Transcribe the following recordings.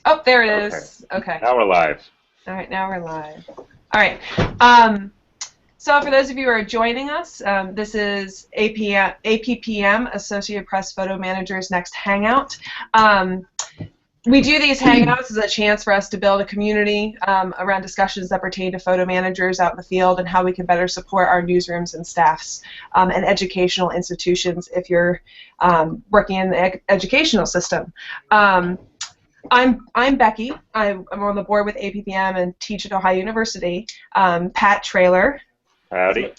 Oh, there it Okay. is. Okay. Now we're live. All right, now we're live. All right. So for those of you who are joining us, this is APPM, Associate Press Photo Manager's next Hangout. We do these Hangouts as a chance for us to build a community around discussions that pertain to photo managers out in the field and how we can better support our newsrooms and staffs and educational institutions if you're working in the educational system. I'm Becky. I'm on the board with APPM and teach at Ohio University. Pat Traylor Howdy.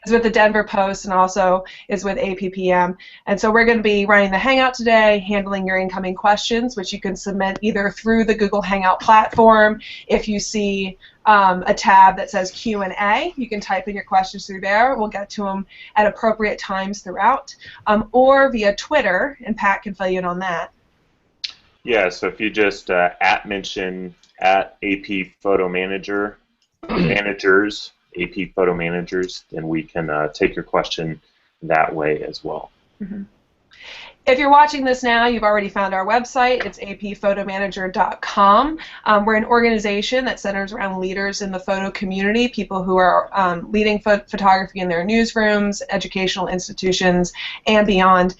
is with the Denver Post and also is with APPM. And so we're going to be running the Hangout today, handling your incoming questions, which you can submit either through the Google Hangout platform. If you see a tab that says Q&A, you can type in your questions through there. We'll get to them at appropriate times throughout. Or via Twitter, and Pat can fill you in on that. Yeah, so if you just mention at AP Photo Manager, AP Photo Managers, then we can take your question that way as well. Mm-hmm. If you're watching this now, you've already found our website. It's apphotomanager.com. We're an organization that centers around leaders in the photo community, people who are leading photography in their newsrooms, educational institutions, and beyond.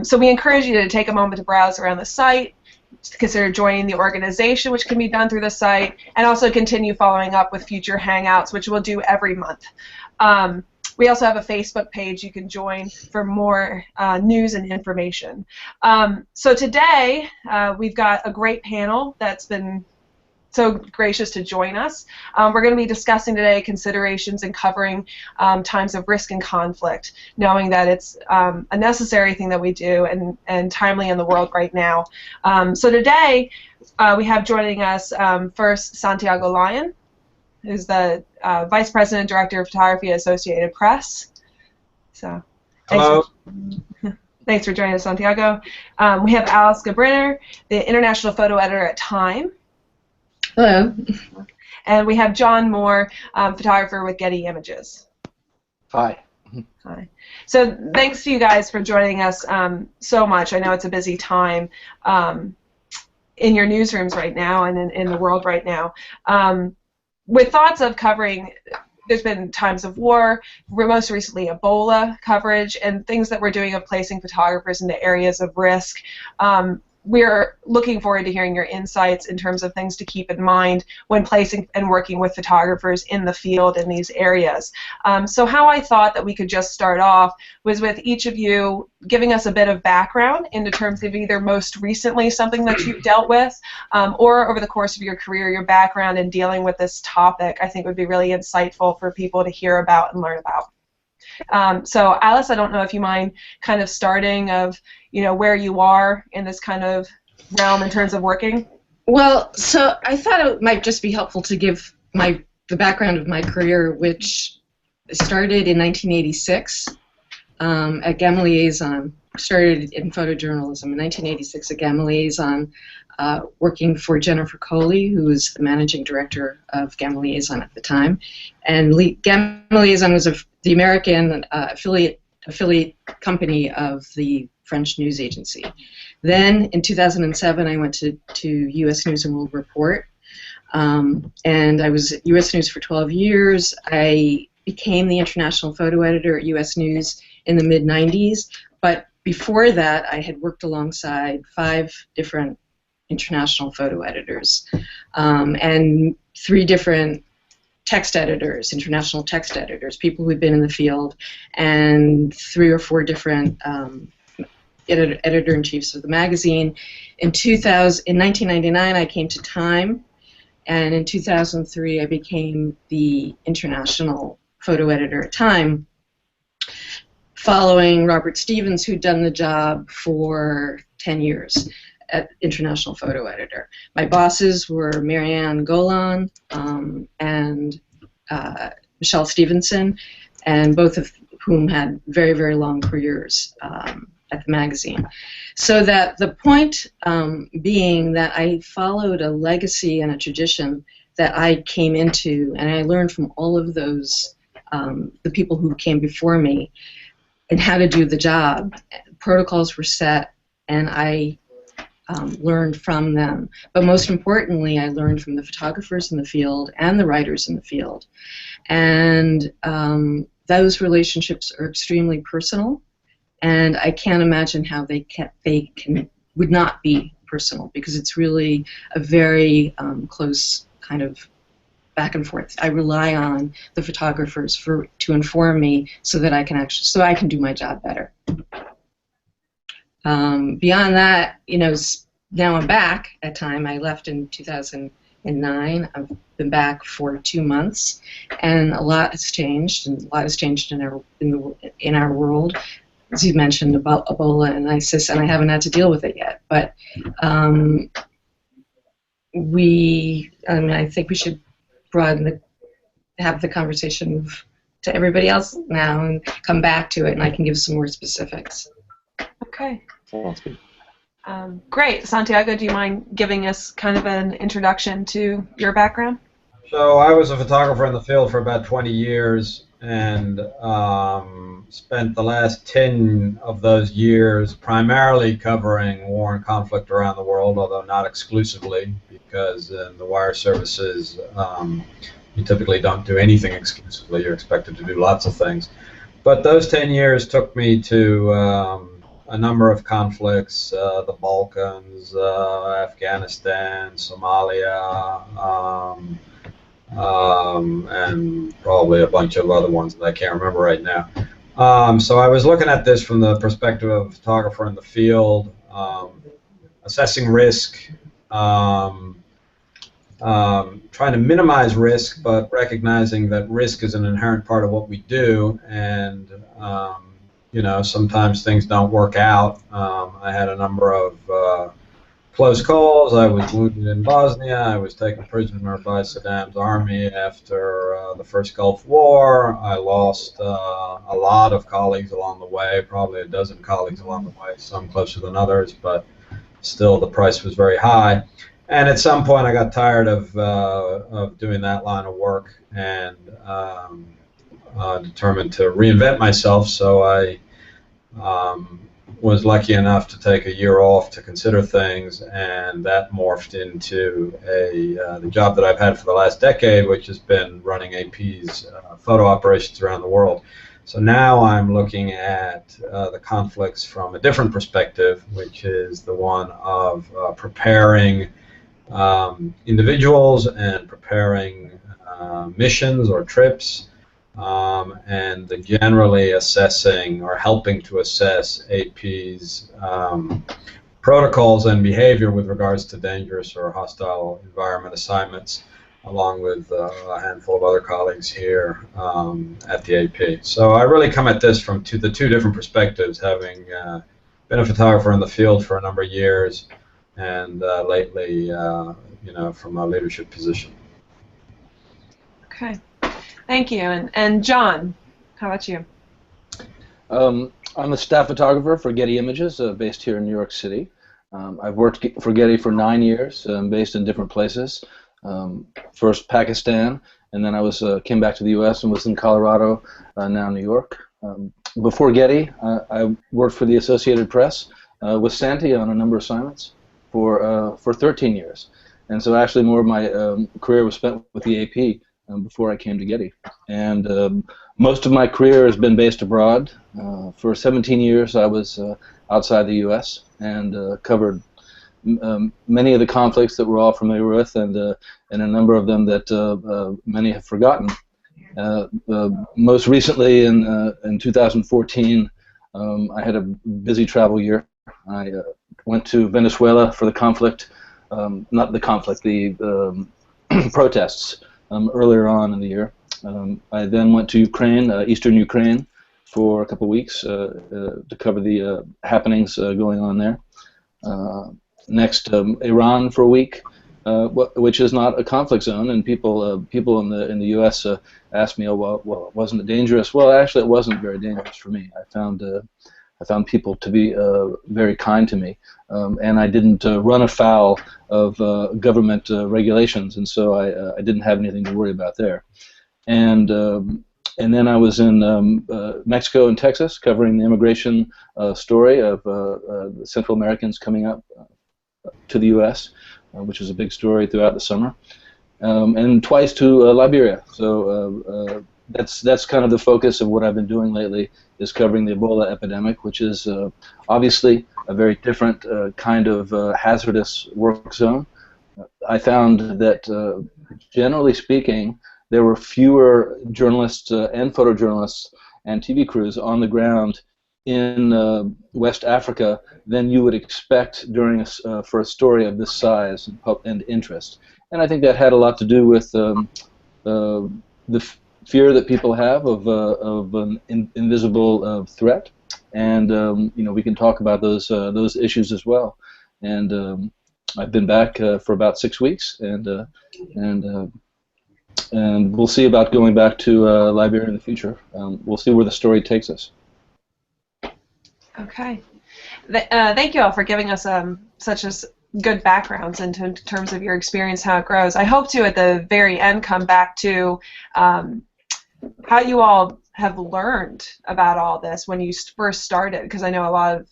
So we encourage you to take a moment to browse around the site, to consider joining the organization, which can be done through the site, and also continue following up with future Hangouts, which we'll do every month. We also have a Facebook page you can join for more news and information. So today, we've got a great panel that's been so gracious to join us. We're going to be discussing today considerations and covering times of risk and conflict, knowing that it's a necessary thing that we do and timely in the world right now. So today, we have joining us first Santiago Lyon, who's the Vice President and Director of Photography at Associated Press. So, thanks for joining us, Santiago. We have Alice Gabriner, the International Photo Editor at Time. Hello. And we have John Moore, photographer with Getty Images. Hi. Hi. So thanks to you guys for joining us so much. I know it's a busy time in your newsrooms right now and in the world right now. With thoughts of covering, there's been times of war, most recently Ebola coverage, and things that we're doing of placing photographers into areas of risk. We're looking forward to hearing your insights in terms of things to keep in mind when placing and working with photographers in the field in these areas. So how I thought that we could just start off was with each of you giving us a bit of background into terms of either most recently something that you've dealt with or over the course of your career, your background in dealing with this topic I think would be really insightful for people to hear about and learn about. So Alice, I don't know if you mind kind of starting of, where you are in this kind of realm in terms of working. Well, so I thought it might just be helpful to give the background of my career, which started in 1986 at Gamma Liaison. Started in photojournalism in 1986 at Gamma Liaison, working for Jennifer Coley, who was the managing director of Gamma Liaison at the time. And Gamma Liaison was the American affiliate company of the French news agency. Then in 2007, I went to U.S. News and World Report, and I was at U.S. News for 12 years. I became the international photo editor at U.S. News in the mid-90s, but before that, I had worked alongside 5 different international photo editors and 3 different text editors, international text editors, people who'd been in the field, and 3 or 4 different editor-in-chiefs of the magazine. In 1999, I came to Time, and in 2003, I became the international photo editor at Time, following Robert Stevens, who'd done the job for 10 years at international photo editor. My bosses were Marianne Golan and Michelle Stevenson, and both of whom had very, very long careers at the magazine. So that the point being that I followed a legacy and a tradition that I came into, and I learned from all of those, the people who came before me, and how to do the job. Protocols were set, and I learned from them. But most importantly, I learned from the photographers in the field and the writers in the field. And those relationships are extremely personal, and I can't imagine how they would not be personal, because it's really a very close kind of back and forth. I rely on the photographers to inform me so that I can do my job better. Beyond that, now I'm back at time. I left in 2009. I've been back for 2 months, and a lot has changed, and a lot has changed in our world. As you mentioned about Ebola and ISIS, and I haven't had to deal with it yet. But I think we should have the conversation to everybody else now and come back to it, and I can give some more specifics. Okay. Sounds good. Great. Santiago, do you mind giving us kind of an introduction to your background? So I was a photographer in the field for about 20 years, and spent the last 10 of those years primarily covering war and conflict around the world, although not exclusively, because in the wire services you typically don't do anything exclusively. You're expected to do lots of things. But those 10 years took me to a number of conflicts, the Balkans, Afghanistan, Somalia, and probably a bunch of other ones that I can't remember right now. So I was looking at this from the perspective of a photographer in the field, assessing risk, trying to minimize risk, but recognizing that risk is an inherent part of what we do, and sometimes things don't work out. I had a number of close calls. I was wounded in Bosnia. I was taken prisoner by Saddam's army after the first Gulf War. I lost a lot of colleagues along the way, probably a dozen colleagues along the way, some closer than others, but still the price was very high. And at some point I got tired of doing that line of work, and determined to reinvent myself, so I was lucky enough to take a year off to consider things, and that morphed into the job that I've had for the last decade, which has been running AP's photo operations around the world. So now I'm looking at the conflicts from a different perspective, which is the one of preparing individuals and preparing missions or trips, and generally assessing or helping to assess AP's protocols and behavior with regards to dangerous or hostile environment assignments, along with a handful of other colleagues here at the AP. So I really come at this from the two different perspectives, having been a photographer in the field for a number of years, and lately, from a leadership position. Okay. Thank you. And John, how about you? I'm a staff photographer for Getty Images, based here in New York City. I've worked for Getty for 9 years, based in different places. First Pakistan, and then I came back to the U.S. and was in Colorado, now New York. Before Getty, I worked for the Associated Press with Santi on a number of assignments for 13 years. And so actually more of my career was spent with the AP before I came to Getty. And most of my career has been based abroad. For 17 years I was outside the U.S. and covered many of the conflicts that we're all familiar with, and a number of them that many have forgotten. Most recently in 2014, I had a busy travel year. I went to Venezuela for the conflict, not the conflict, the protests earlier on in the year. I then went to Ukraine, eastern Ukraine, for a couple of weeks to cover the happenings going on there. Next, Iran for a week, which is not a conflict zone, and people in the U.S. asked me, "Oh, well, wasn't it dangerous?" Well, actually, it wasn't very dangerous for me. I found people to be very kind to me, and I didn't run afoul of government regulations, and so I didn't have anything to worry about there. And then I was in Mexico and Texas, covering the immigration story of the Central Americans coming up to the U.S., which was a big story throughout the summer, and twice to Liberia. So that's kind of the focus of what I've been doing lately, is covering the Ebola epidemic, which is obviously a very different kind of hazardous work zone. I found that, generally speaking, there were fewer journalists and photojournalists and TV crews on the ground in West Africa than you would expect during for a story of this size and interest. And I think that had a lot to do with the fear that people have of an invisible threat, and you know, we can talk about those issues as well. And I've been back for about 6 weeks, and we'll see about going back to Liberia in the future. We'll see where the story takes us. Okay. Thank you all for giving us such good backgrounds in terms of your experience, how it grows. I hope to, at the very end, come back to how you all have learned about all this when you first started, because I know a lot of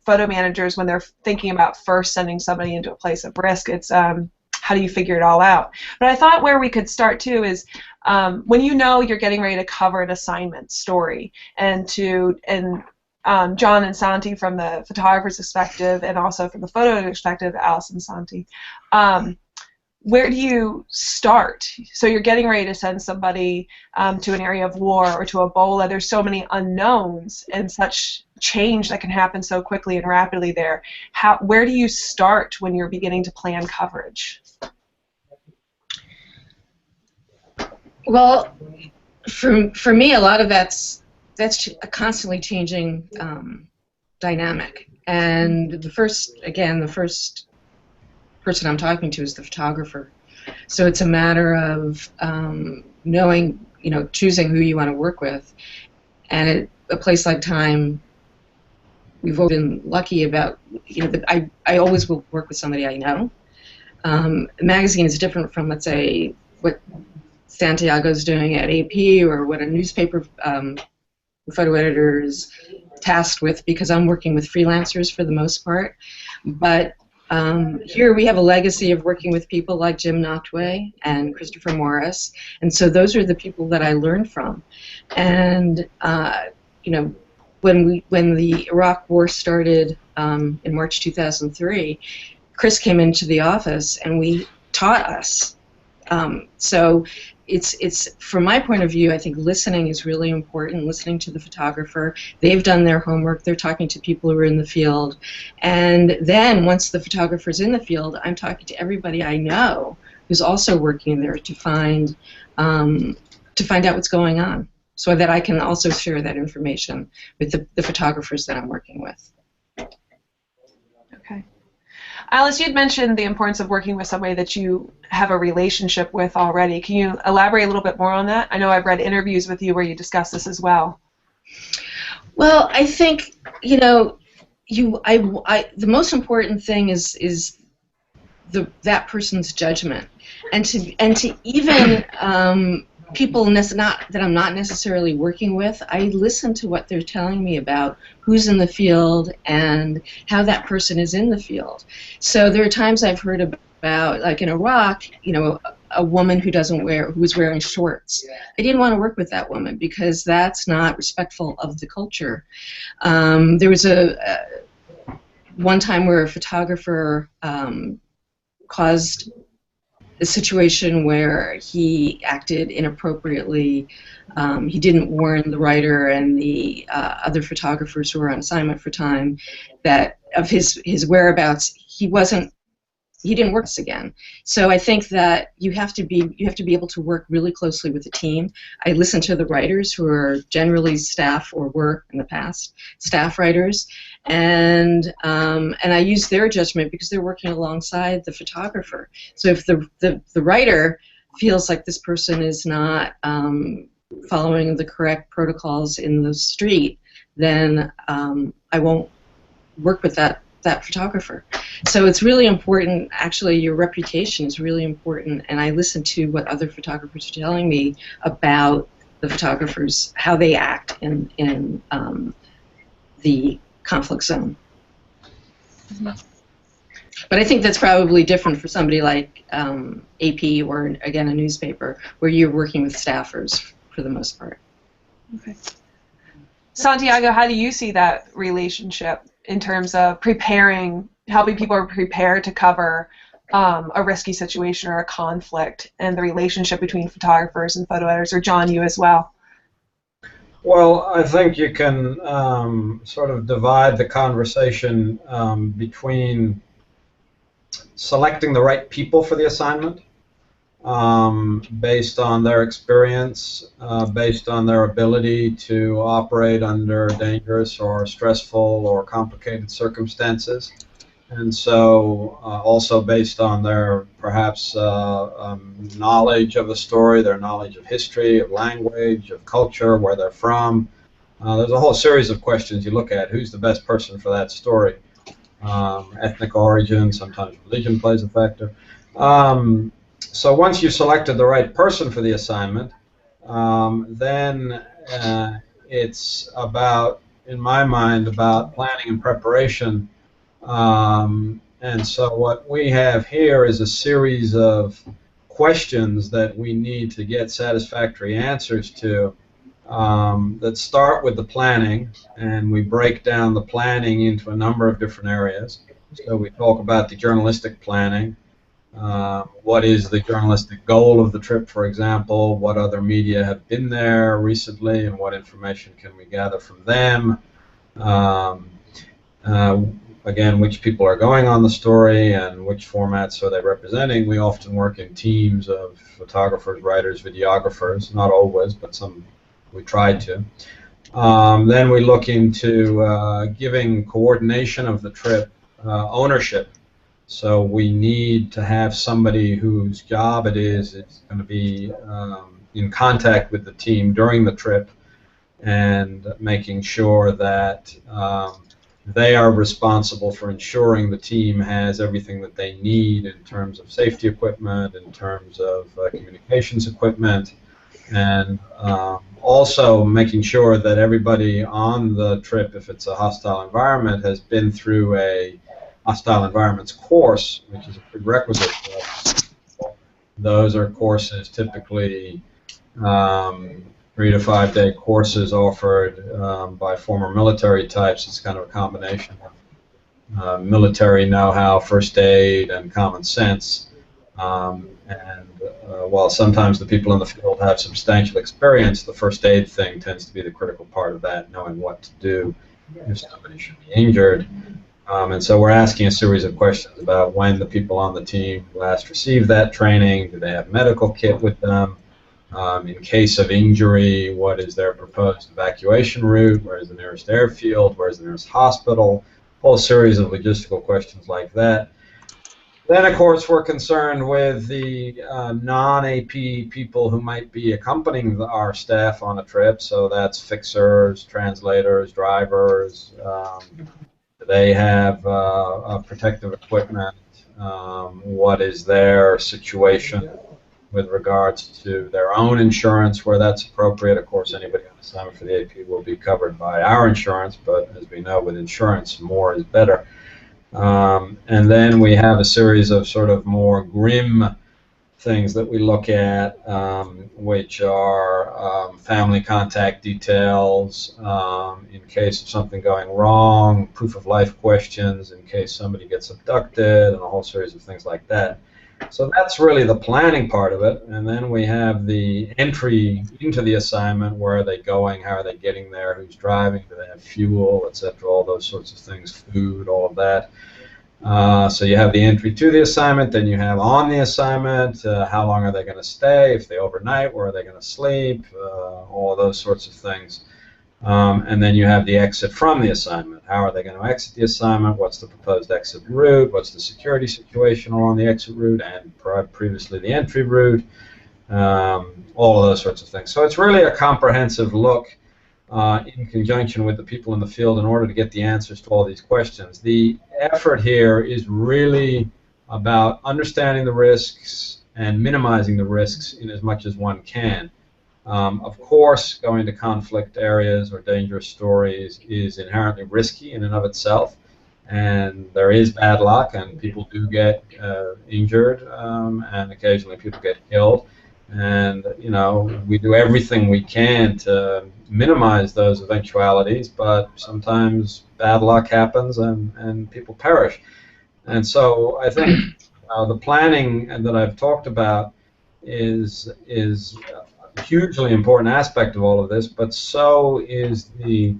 photo managers, when they're thinking about first sending somebody into a place of risk, it's how do you figure it all out? But I thought where we could start too is when you know you're getting ready to cover an assignment story, and John and Santi from the photographer's perspective, and also from the photo perspective, Alice and Santi, where do you start? So you're getting ready to send somebody to an area of war or to Ebola. There's so many unknowns and such change that can happen so quickly and rapidly there. Where do you start when you're beginning to plan coverage? Well, for me, a lot of that's a constantly changing dynamic. And the first person I'm talking to is the photographer. So it's a matter of knowing, choosing who you want to work with. And at a place like Time, we've always been lucky about, that I always will work with somebody I know. A magazine is different from, let's say, what Santiago's doing at AP, or what a newspaper photo editor is tasked with, because I'm working with freelancers for the most part. But here we have a legacy of working with people like Jim Noctway and Christopher Morris, and so those are the people that I learned from. And when the Iraq War started in March 2003, Chris came into the office and he taught us. So it's from my point of view, I think listening is really important, listening to the photographer. They've done their homework, they're talking to people who are in the field, and then once the photographer's in the field, I'm talking to everybody I know who's also working there to find out what's going on, so that I can also share that information with the photographers that I'm working with. Okay. Alice, you'd mentioned the importance of working with somebody that you have a relationship with already. Can you elaborate a little bit more on that? I know I've read interviews with you where you discuss this as well. Well, I think, the most important thing is that person's judgment, and to even people that I'm not necessarily working with, I listen to what they're telling me about who's in the field and how that person is in the field. So there are times I've heard about, like in Iraq, a woman who was wearing shorts. I didn't want to work with that woman because that's not respectful of the culture. There was one time where a photographer caused a situation where he acted inappropriately. He didn't warn the writer and the other photographers who were on assignment for Time that of his whereabouts. He didn't work this again. So I think that you have to be able to work really closely with the team. I listen to the writers, who are generally staff, or were in the past staff writers, and I use their judgment because they're working alongside the photographer. So if the writer feels like this person is not following the correct protocols in the street, then I won't work with that photographer. So it's really important. Actually, your reputation is really important, and I listen to what other photographers are telling me about the photographers, how they act in the conflict zone. But I think that's probably different for somebody like AP or, again, a newspaper, where you're working with staffers for the most part. Okay. Santiago, how do you see that relationship in terms of preparing, helping people prepare to cover a risky situation or a conflict, and the relationship between photographers and photo editors? Or John, you as well? Well, I think you can sort of divide the conversation between selecting the right people for the assignment based on their experience, based on their ability to operate under dangerous or stressful or complicated circumstances, and so also based on their perhaps knowledge of the story, their knowledge of history, of language, of culture, where they're from. There's a whole series of questions you look at. Who's the best person for that story? Ethnic origin, sometimes religion plays a factor. So once you've selected the right person for the assignment, then it's about, in my mind, about planning and preparation. And so what we have here is a series of questions that we need to get satisfactory answers to that start with the planning, and we break down the planning into a number of different areas. So we talk about the journalistic planning. What is the journalistic goal of the trip, for example? What other media have been there recently, and what information can we gather from them? Again, which people are going on the story and which formats are they representing. We often work in teams of photographers, writers, videographers, not always, but some we try to. Then we look into giving coordination of the trip ownership. So we need to have somebody whose job it is going to be in contact with the team during the trip and making sure that they are responsible for ensuring the team has everything that they need in terms of safety equipment, in terms of communications equipment, and also making sure that everybody on the trip, if it's a hostile environment, has been through a hostile environments course, which is a prerequisite for us. Those are courses typically 3 to 5 day courses offered by former military types. It's kind of a combination of military know-how, first aid, and common sense. While sometimes the people in the field have substantial experience, the first aid thing tends to be the critical part of that, knowing what to do if somebody should be injured. And so we're asking a series of questions about when the people on the team last received that training, do they have medical kit with them? In case of injury, what is their proposed evacuation route? Where is the nearest airfield? Where is the nearest hospital? A whole series of logistical questions like that. Then, of course, we're concerned with the non-AP people who might be accompanying our staff on a trip. So that's fixers, translators, drivers. Do they have protective equipment? What is their situation with regards to their own insurance, where that's appropriate? Of course, anybody on assignment for the AP will be covered by our insurance, but as we know, with insurance, more is better. And then we have a series of sort of more grim things that we look at, which are family contact details, in case of something going wrong, proof of life questions, in case somebody gets abducted, and a whole series of things like that. So that's really the planning part of it, and then we have the entry into the assignment. Where are they going? How are they getting there? Who's driving? Do they have fuel, etc.? All those sorts of things, food, all of that. So you have the entry to the assignment, then you have on the assignment, how long are they going to stay, if they overnight, where are they going to sleep, all of those sorts of things. And then you have the exit from the assignment. How are they going to exit the assignment? What's the proposed exit route? What's the security situation along the exit route and previously the entry route? All of those sorts of things. So it's really a comprehensive look in conjunction with the people in the field in order to get the answers to all these questions. The effort here is really about understanding the risks and minimizing the risks in as much as one can. Of course, going to conflict areas or dangerous stories is inherently risky in and of itself, and there is bad luck, and people do get injured, and occasionally people get killed. And we do everything we can to minimize those eventualities, but sometimes bad luck happens, and people perish. And so I think the planning that I've talked about is a hugely important aspect of all of this, but so is the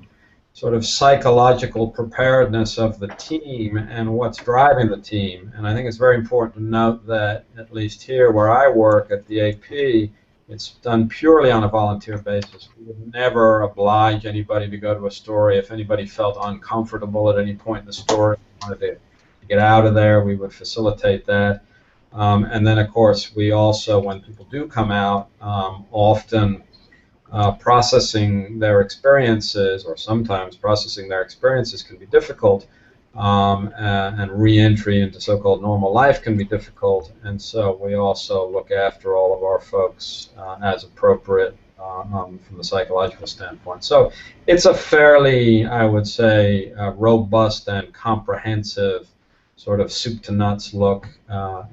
sort of psychological preparedness of the team and what's driving the team. And I think it's very important to note that, at least here where I work at the AP, it's done purely on a volunteer basis. We would never oblige anybody to go to a story. If anybody felt uncomfortable at any point in the story, wanted to get out of there, we would facilitate that. And then, of course, we also, when people do come out, often processing their experiences, or sometimes processing their experiences, can be difficult, and re-entry into so-called normal life can be difficult, and so we also look after all of our folks as appropriate from the psychological standpoint. So it's a fairly, I would say, robust and comprehensive sort of soup-to-nuts look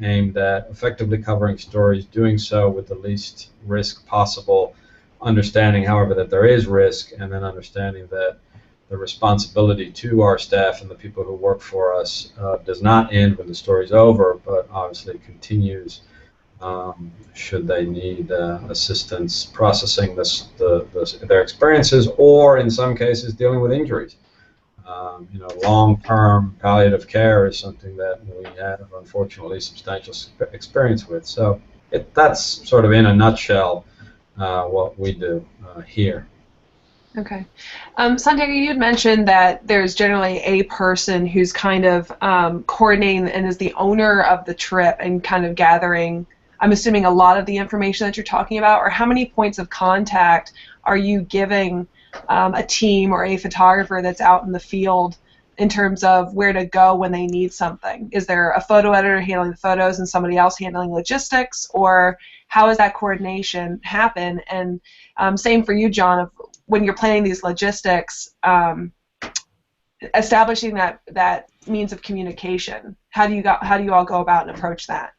aimed at effectively covering stories, doing so with the least risk possible, understanding, however, that there is risk, and then understanding that the responsibility to our staff and the people who work for us does not end when the story's over, but obviously continues should they need assistance processing their experiences, or in some cases dealing with injuries. Long-term palliative care is something that we have, unfortunately, substantial experience with. So that's sort of in a nutshell what we do here. Okay. Santiago, you had mentioned that there's generally a person who's kind of coordinating and is the owner of the trip and kind of gathering, I'm assuming, a lot of the information that you're talking about, or how many points of contact are you giving a team or a photographer that's out in the field in terms of where to go when they need something? Is there a photo editor handling the photos and somebody else handling logistics, or how does that coordination happen? And same for you, John, when you're planning these logistics, establishing that means of communication. How do you all go about and approach that?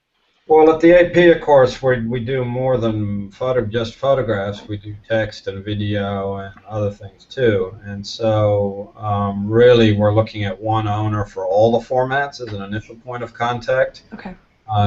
Well, at the AP, of course, we do more than just photographs. We do text and video and other things too. And so really we're looking at one owner for all the formats as an initial point of contact, okay,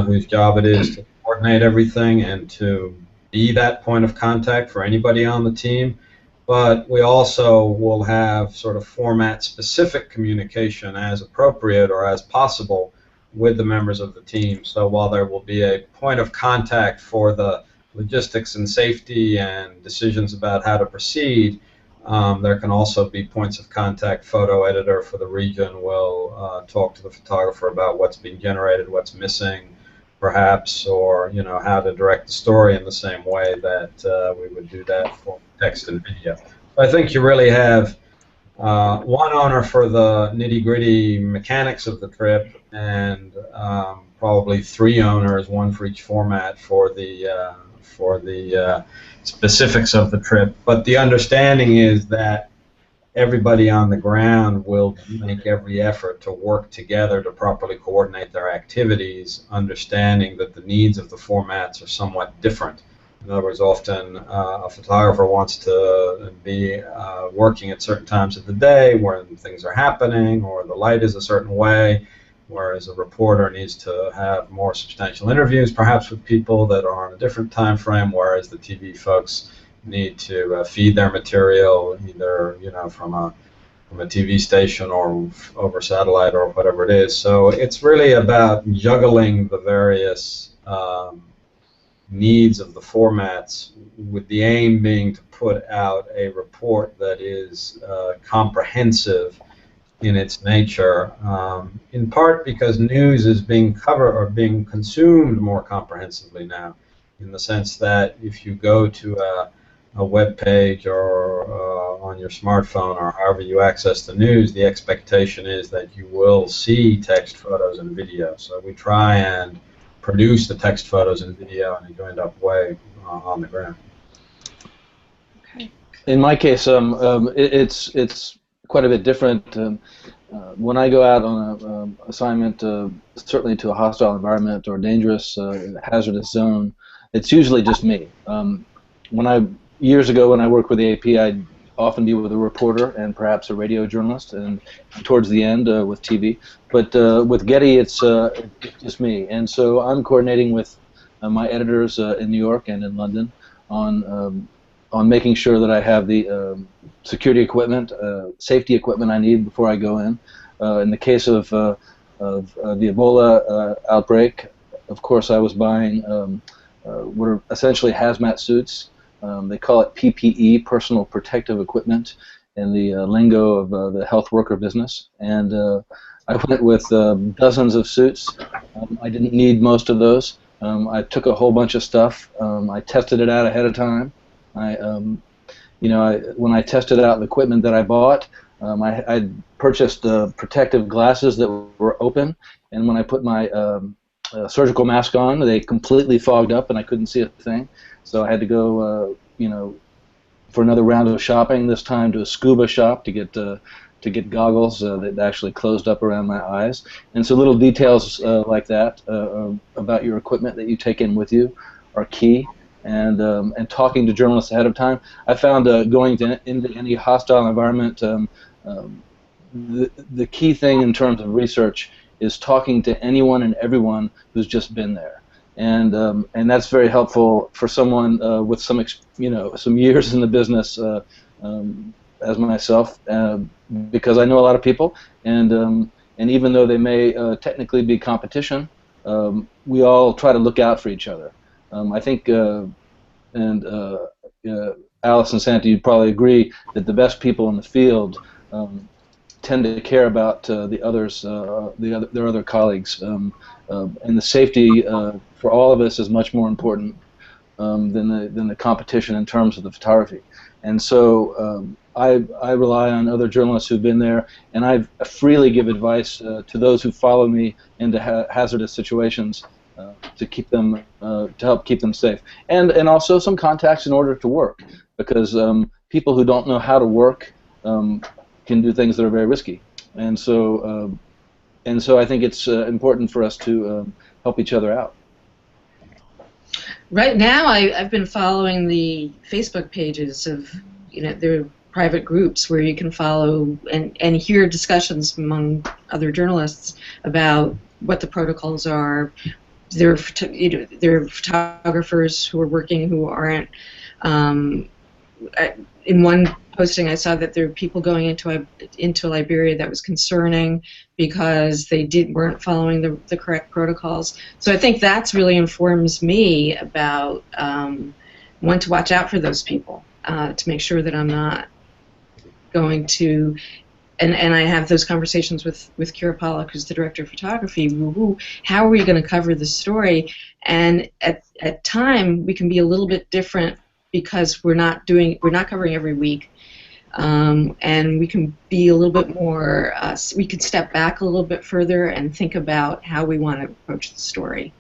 whose job it is to coordinate everything and to be that point of contact for anybody on the team. But we also will have sort of format-specific communication as appropriate or as possible with the members of the team. So while there will be a point of contact for the logistics and safety and decisions about how to proceed, there can also be points of contact. Photo editor for the region will talk to the photographer about what's being generated, what's missing, perhaps, or how to direct the story in the same way that we would do that for text and video. So I think you really have one owner for the nitty-gritty mechanics of the trip, and probably three owners, one for each format, for the specifics of the trip. But the understanding is that everybody on the ground will make every effort to work together to properly coordinate their activities, understanding that the needs of the formats are somewhat different. In other words, often a photographer wants to be working at certain times of the day when things are happening, or the light is a certain way, whereas a reporter needs to have more substantial interviews, perhaps with people that are on a different time frame, whereas the TV folks need to feed their material either from a TV station or over satellite or whatever it is. So it's really about juggling the various needs of the formats, with the aim being to put out a report that is comprehensive in its nature, in part because news is being covered or being consumed more comprehensively now, in the sense that if you go to a web page or on your smartphone or however you access the news, the expectation is that you will see text, photos, and video. So we try and produce the text, photos, and video in a joined-up way on the ground. Okay. In my case, it's quite a bit different. when I go out on an assignment, certainly to a hostile environment or dangerous, hazardous zone, it's usually just me. Years ago when I worked with the AP, I'd often be with a reporter and perhaps a radio journalist, and towards the end with TV. But with Getty, it's just me, and so I'm coordinating with my editors in New York and in London on making sure that I have the security equipment, safety equipment I need before I go in. In the case of the Ebola outbreak, of course, I was buying what are essentially hazmat suits. They call it PPE, personal protective equipment, in the lingo of the health worker business. And I went with dozens of suits. I didn't need most of those. I took a whole bunch of stuff. I tested it out ahead of time. When I tested out the equipment that I bought, I purchased protective glasses that were open, and when I put my surgical mask on, they completely fogged up and I couldn't see a thing. So I had to go, for another round of shopping, this time to a scuba shop to get goggles that actually closed up around my eyes. And so little details like that about your equipment that you take in with you are key. And talking to journalists ahead of time, I found going into any hostile environment, the key thing in terms of research is talking to anyone and everyone who's just been there, and that's very helpful for someone with some years in the business as myself, because I know a lot of people, and even though they may technically be competition, we all try to look out for each other. I think, Alice and Santi, you'd probably agree that the best people in the field tend to care about the others, their other colleagues, and the safety for all of us is much more important than the competition in terms of the photography. And so I rely on other journalists who've been there, and I freely give advice to those who follow me into hazardous situations to keep them, to help keep them safe, and also some contacts in order to work, because people who don't know how to work can do things that are very risky, and so I think it's important for us to help each other out. Right now, I've been following the Facebook pages of, their private groups where you can follow and hear discussions among other journalists about what the protocols are. There are photographers who are working who aren't. In one posting, I saw that there were people going into Liberia that was concerning because they weren't following the correct protocols. So I think that's really informs me about when to watch out for those people, to make sure that I'm not going to. And I have those conversations with Kira Pollack, who's the director of photography. How are we going to cover the story? And at time we can be a little bit different because we're not covering every week, and we can be a little bit more. We could step back a little bit further and think about how we want to approach the story.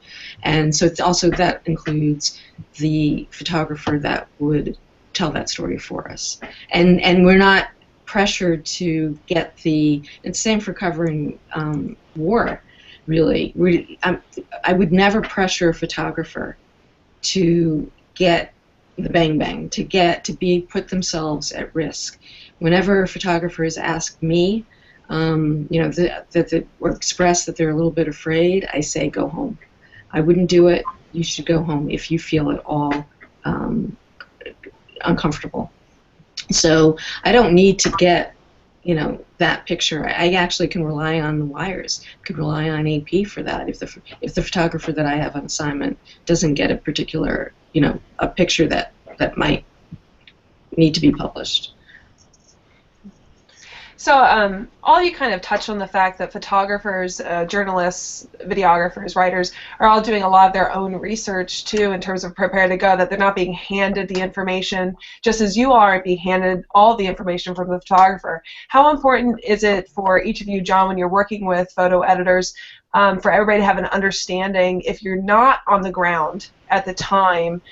And so it's also that includes the photographer that would tell that story for us. And we're not pressured to get it's same for covering war, really. I would never pressure a photographer to get the bang, to put themselves at risk. Whenever a photographer has asked me, or expressed that they're a little bit afraid, I say go home. I wouldn't do it. You should go home if you feel at all uncomfortable. So I don't need to get, that picture. I actually can rely on the wires. Could rely on AP for that. If the photographer that I have on assignment doesn't get a particular, a picture that might need to be published. So all you kind of touched on the fact that photographers, journalists, videographers, writers are all doing a lot of their own research too in terms of prepare to go, that they're not being handed the information just as you are being handed all the information from the photographer. How important is it for each of you, John, when you're working with photo editors, for everybody to have an understanding, if you're not on the ground at the time,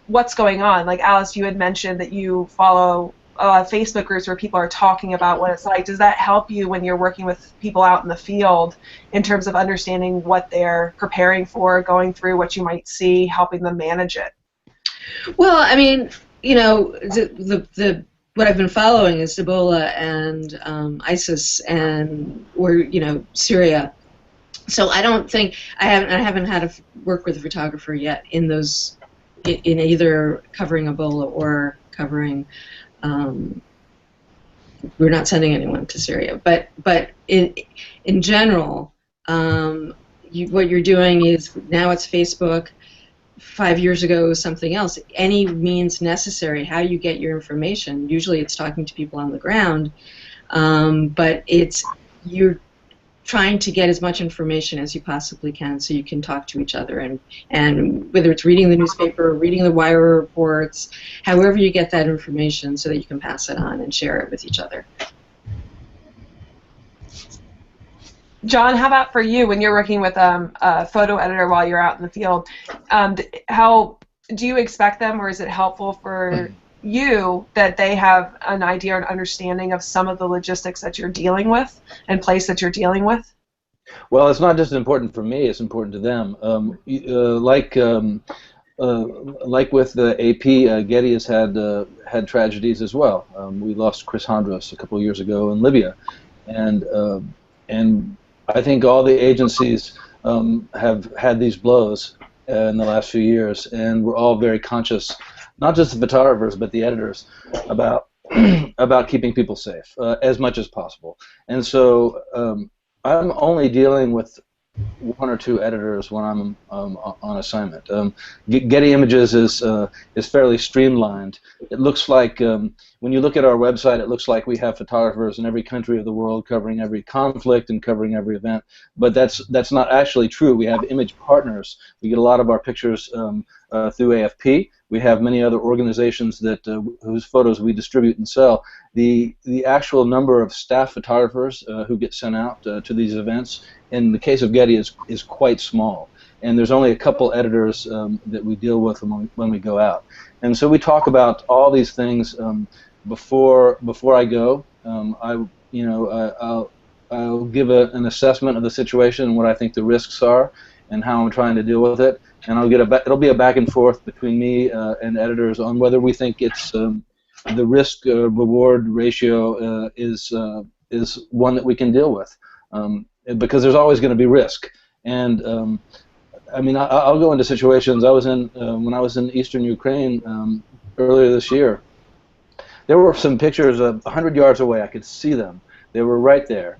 what's going on? Like Alice, you had mentioned that you follow Facebook groups where people are talking about what it's like. Does that help you when you're working with people out in the field in terms of understanding what they're preparing for, going through what you might see, helping them manage it? Well, I mean, you know, what I've been following is Ebola and ISIS and Syria. So I don't think I haven't had to work with a photographer yet in either covering Ebola or covering. We're not sending anyone to Syria, but in general, what you're doing is now it's Facebook. 5 years ago it was something else. Any means necessary. How you get your information. Usually it's talking to people on the ground, but you're trying to get as much information as you possibly can so you can talk to each other, and whether it's reading the newspaper or reading the wire reports, however you get that information so that you can pass it on and share it with each other. John, how about for you when you're working with a photo editor while you're out in the field? How do you expect them, or is it helpful for you that they have an idea or an understanding of some of the logistics that you're dealing with and place that you're dealing with? Well, it's not just important for me; it's important to them. Like with the AP, Getty has had tragedies as well. We lost Chris Hondros a couple of years ago in Libya, and I think all the agencies have had these blows in the last few years, and we're all very conscious, not just the photographers but the editors, about about keeping people safe as much as possible. And so I'm only dealing with one or two editors when I'm on assignment. Getty Images is fairly streamlined. It looks like when you look at our website, it looks like we have photographers in every country of the world covering every conflict and covering every event. But that's not actually true. We have image partners. We get a lot of our pictures through AFP. We have many other organizations whose photos we distribute and sell. The actual number of staff photographers who get sent out to these events, in the case of Getty, is quite small. And there's only a couple editors that we deal with when we go out. And so we talk about all these things before I go. I'll give an assessment of the situation and what I think the risks are and how I'm trying to deal with it. And it'll be a back and forth between me and editors on whether we think it's the risk-reward ratio is one that we can deal with, because there's always going to be risk. And I mean, I'll go into situations. I was in when I was in eastern Ukraine earlier this year. There were some pictures 100 yards away. I could see them. They were right there.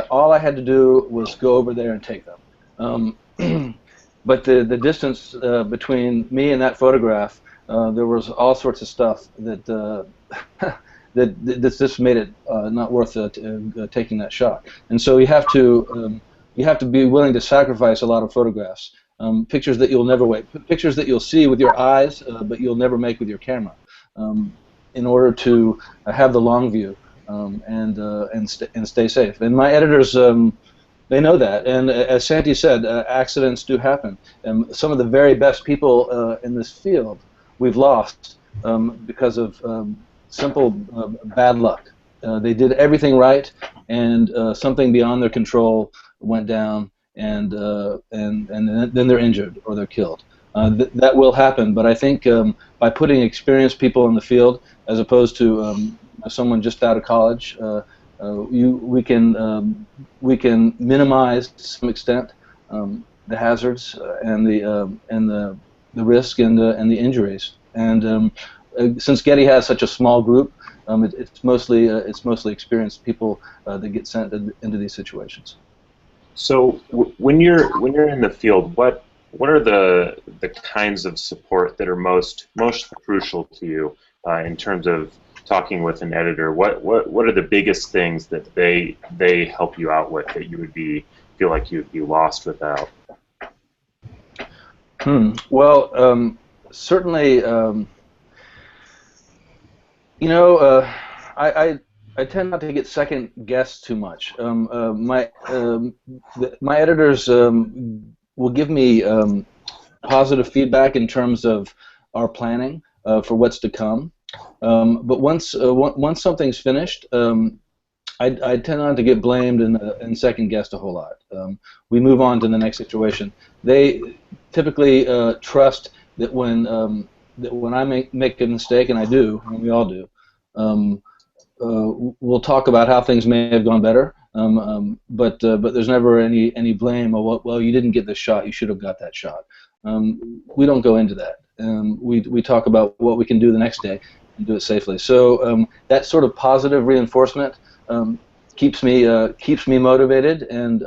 All I had to do was go over there and take them. But the distance between me and that photograph, there was all sorts of stuff that that just made it not worth taking that shot. And so you have to be willing to sacrifice a lot of photographs, pictures that you'll never pictures that you'll see with your eyes, but you'll never make with your camera, in order to have the long view and stay safe. And my editors. They know that, and as Santi said, accidents do happen. Some of the very best people in this field we've lost because of simple bad luck. They did everything right, and something beyond their control went down, and then they're injured or they're killed. That will happen, but I think by putting experienced people in the field as opposed to someone just out of college, we can minimize to some extent the hazards and the risk and the injuries. And since Getty has such a small group, it's mostly experienced people that get sent into these situations. So when you're in the field, what are the kinds of support that are most crucial to you in terms of talking with an editor? What are the biggest things that they help you out with that you would feel like you'd be lost without? Well, certainly, I tend not to get second guessed too much. My editors will give me positive feedback in terms of our planning for what's to come. But once something's finished, I tend not to get blamed and second guessed a whole lot. We move on to the next situation. They typically trust that when I make a mistake, and I do, and we all do, we'll talk about how things may have gone better. But there's never any blame. Well, you didn't get this shot. You should have got that shot. We don't go into that. We talk about what we can do the next day and do it safely. So that sort of positive reinforcement keeps me motivated and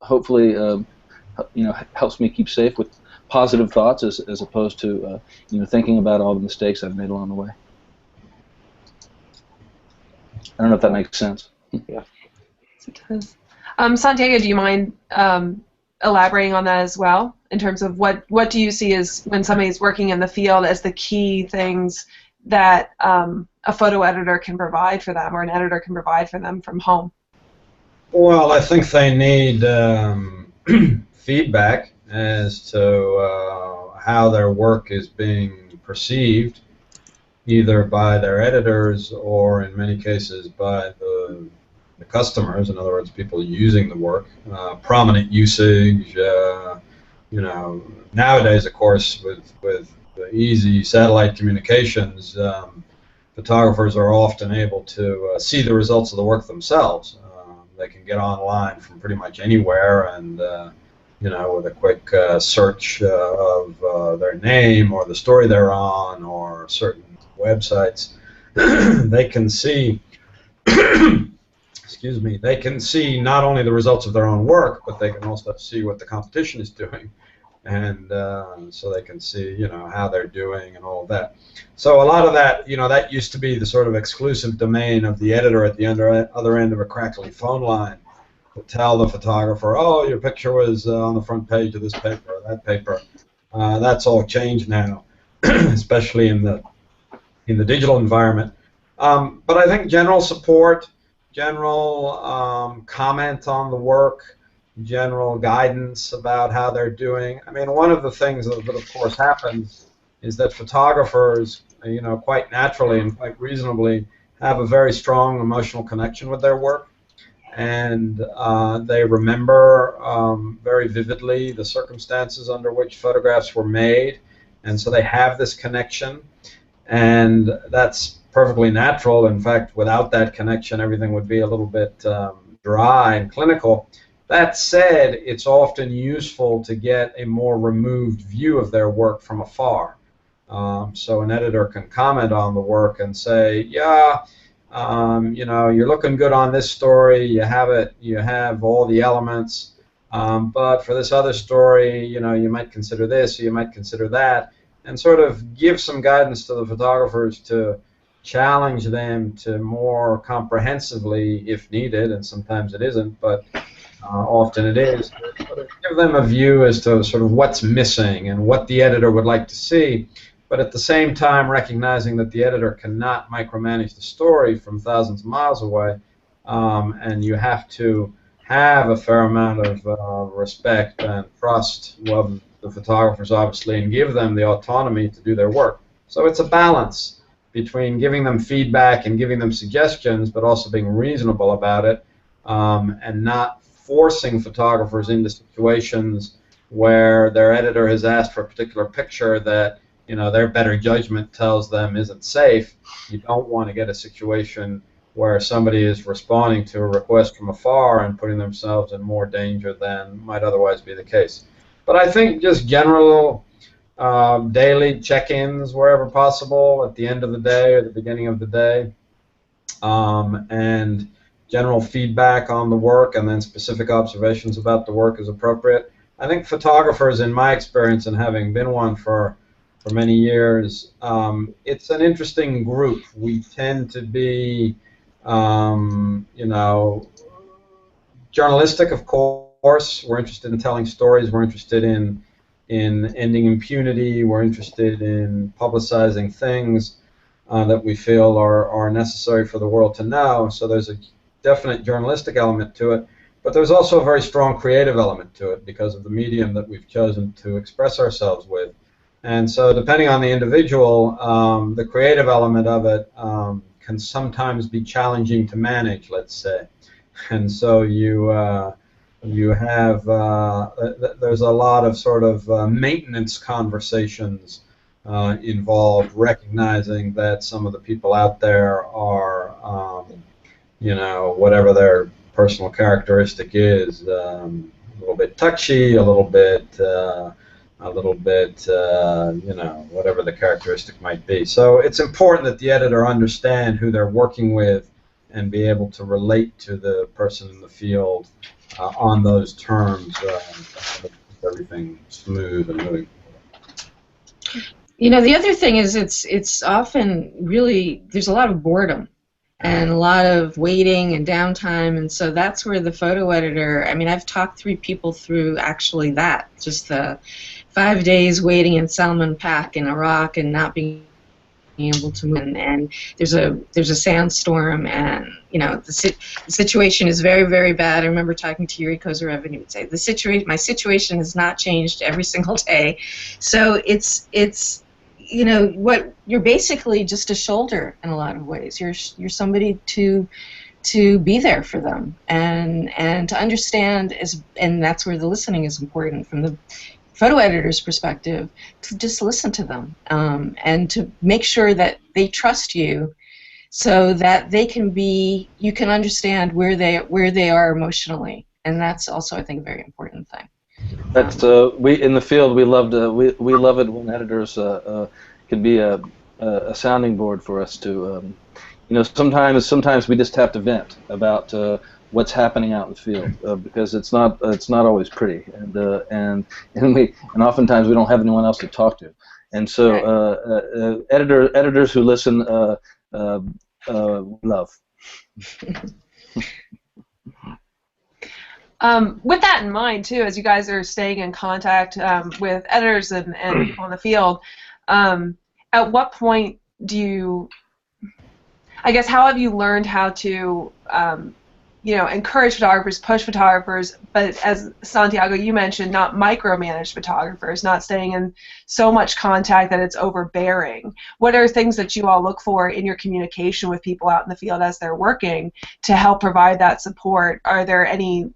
hopefully helps me keep safe with positive thoughts as opposed to thinking about all the mistakes I've made along the way. I don't know if that makes sense. Yeah. It does. Santiago, do you mind elaborating on that as well, in terms of what do you see as, when somebody's working in the field, as the key things that a photo editor can provide for them, or an editor can provide for them from home? Well, I think they need feedback as to how their work is being perceived, either by their editors or, in many cases, by the customers. In other words, people using the work. Prominent usage. Nowadays, of course, with the easy satellite communications, photographers are often able to see the results of the work themselves. They can get online from pretty much anywhere, and with a quick search of their name or the story they're on or certain websites, they can see excuse me, they can see not only the results of their own work, but they can also see what the competition is doing, and so they can see how they're doing and all of that. So a lot of that, that used to be the sort of exclusive domain of the editor at the other end of a crackly phone line, to tell the photographer, oh, your picture was on the front page of this paper or that paper. That's all changed now, especially in the digital environment. But I think general support, general comment on the work, general guidance about how they're doing. I mean, one of the things that of course happens is that photographers, quite naturally and quite reasonably, have a very strong emotional connection with their work, and they remember very vividly the circumstances under which photographs were made, and so they have this connection, and that's perfectly natural. In fact, without that connection, everything would be a little bit dry and clinical. That said, it's often useful to get a more removed view of their work from afar. So an editor can comment on the work and say, yeah, you're looking good on this story, you have all the elements, but for this other story, you might consider this, or you might consider that, and sort of give some guidance to the photographers to challenge them to more comprehensively, if needed, and sometimes it isn't, but often it is, give them a view as to sort of what's missing and what the editor would like to see, but at the same time recognizing that the editor cannot micromanage the story from thousands of miles away, and you have to have a fair amount of respect and trust of the photographers, obviously, and give them the autonomy to do their work. So it's a balance between giving them feedback and giving them suggestions, but also being reasonable about it, and not forcing photographers into situations where their editor has asked for a particular picture that their better judgment tells them isn't safe. You don't want to get a situation where somebody is responding to a request from afar and putting themselves in more danger than might otherwise be the case. But I think just general daily check-ins wherever possible, at the end of the day or the beginning of the day, and general feedback on the work and then specific observations about the work is appropriate. I think photographers, in my experience and having been one for many years, it's an interesting group. We tend to be, journalistic, of course. We're interested in telling stories. We're interested in ending impunity. We're interested in publicizing things that we feel are necessary for the world to know. So there's a definite journalistic element to it, but there's also a very strong creative element to it because of the medium that we've chosen to express ourselves with. And so depending on the individual, the creative element of it can sometimes be challenging to manage, let's say. And so you have there's a lot of sort of maintenance conversations involved, recognizing that some of the people out there are, whatever their personal characteristic is, a little bit touchy, a little bit, whatever the characteristic might be. So it's important that the editor understand who they're working with and be able to relate to the person in the field on those terms, everything smooth and moving. The other thing is it's often really, there's a lot of boredom and a lot of waiting and downtime, and so that's where the photo editor, I mean, I've talked 3 people through actually that, just the 5 days waiting in Salman Pack in Iraq and not being able to move, and there's a sandstorm, and the situation is very, very bad. I remember talking to Yuri Kozarev, and he would say my situation has not changed every single day. So it's what you're basically just a shoulder in a lot of ways. You're somebody to be there for them and to understand, and that's where the listening is important from the photo editor's perspective, to just listen to them and to make sure that they trust you, so that you can understand where they are emotionally, and that's also, I think, a very important thing. That's we in the field, we love it when editors can be a sounding board for us to sometimes we just have to vent about what's happening out in the field, because it's not always pretty, and oftentimes we don't have anyone else to talk to, and so editors who listen love. With that in mind, too, as you guys are staying in contact with editors and on the field, at what point do you, I guess, how have you learned how to encourage photographers, push photographers, but as Santiago, you mentioned, not micromanage photographers, not staying in so much contact that it's overbearing? What are things that you all look for in your communication with people out in the field as they're working to help provide that support? Are there any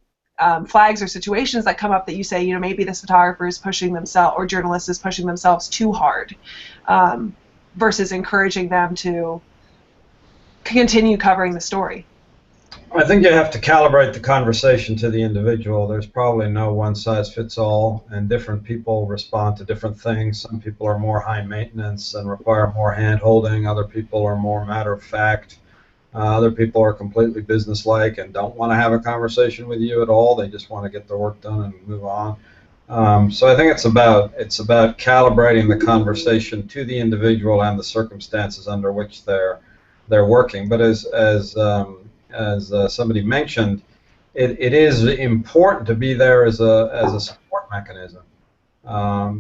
flags or situations that come up that you say, maybe this photographer is pushing themselves or journalist is pushing themselves too hard, versus encouraging them to continue covering the story? I think you have to calibrate the conversation to the individual. There's probably no one-size-fits-all, and different people respond to different things. Some people are more high maintenance and require more hand-holding. Other people are more matter-of-fact. Other people are completely businesslike and don't want to have a conversation with you at all. They just want to get the work done and move on. So I think it's about calibrating the conversation to the individual and the circumstances under which they're working. But as somebody mentioned, it is important to be there as a support mechanism,